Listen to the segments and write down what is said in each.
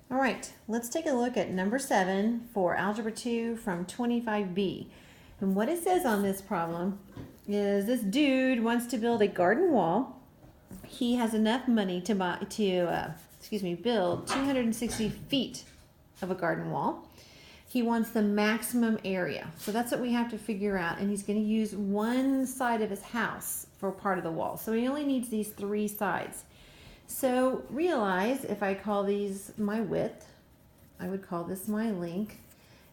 All right, let's take a look at number 7 for Algebra 2 from 25B. And what it says on this problem is this dude wants to build a garden wall. He has enough money to build 260 feet of a garden wall. He wants the maximum area. So that's what we have to figure out. And he's going to use one side of his house for part of the wall. So he only needs these 3 sides. So realize if I call these my width, I would call this my length.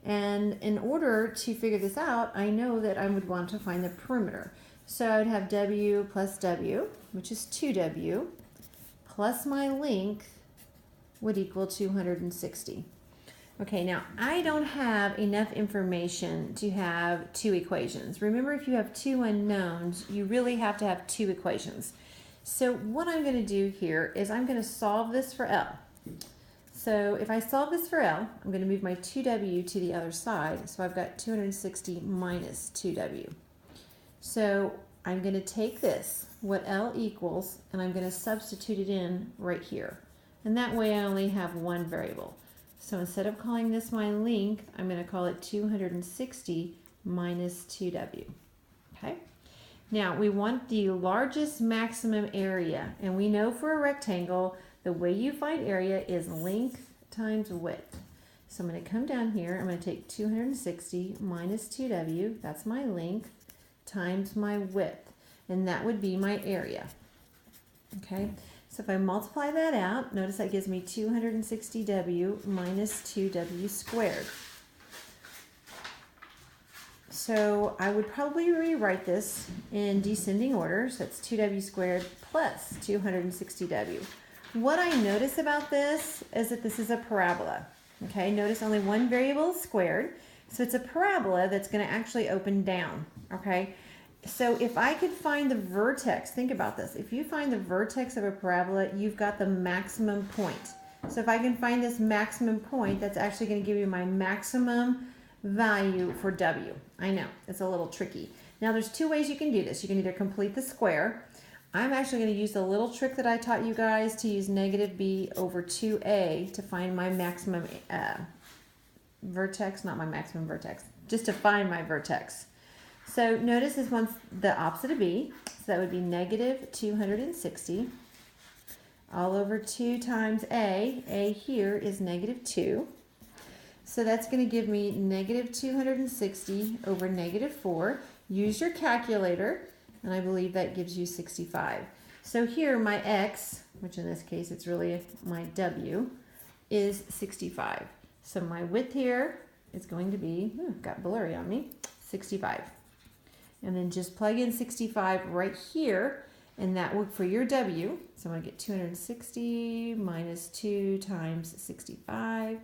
And in order to figure this out, I know that I would want to find the perimeter. So I would have W plus W, which is 2W, plus my length would equal 260. Okay, now I don't have enough information to have 2 equations. Remember, if you have 2 unknowns, you really have to have 2 equations. So what I'm going to do here is I'm going to solve this for L. So if I solve this for L, I'm going to move my 2W to the other side. So I've got 260 minus 2W. So I'm going to take this, what L equals, and I'm going to substitute it in right here. And that way I only have one variable. So instead of calling this my length, I'm going to call it 260 minus 2W. Okay? Now we want the largest maximum area, and we know for a rectangle, the way you find area is length times width. So I'm going to come down here, I'm going to take 260 minus 2W, that's my length, times my width, and that would be my area. Okay, so if I multiply that out, notice that gives me 260W minus 2W squared. So I would probably rewrite this in descending order. So that's 2W squared plus 260W. What I notice about this is that this is a parabola. Okay, notice only one variable is squared. So it's a parabola that's going to actually open down. Okay, so if I could find the vertex, think about this. If you find the vertex of a parabola, you've got the maximum point. So if I can find this maximum point, that's actually going to give you my maximum value for W. I know, it's a little tricky. Now there's 2 ways you can do this. You can either complete the square. I'm actually going to use the little trick that I taught you guys to use negative B over 2A to find my maximum vertex, not my maximum vertex, just to find my vertex. So notice this one's the opposite of B, so that would be negative 260 all over 2 times A. A here is negative 2. So that's going to give me negative 260 over negative 4. Use your calculator, and I believe that gives you 65. So here my X, which in this case it's really my W, is 65. So my width here is going to be, got blurry on me, 65. And then just plug in 65 right here, and that will for your W. So I'm going to get 260 minus 2 times 65.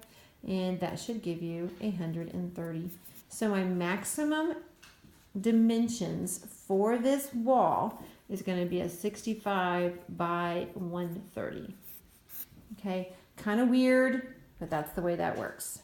And that should give you 130. So my maximum dimensions for this wall is going to be a 65 by 130. Okay, kind of weird, but that's the way that works.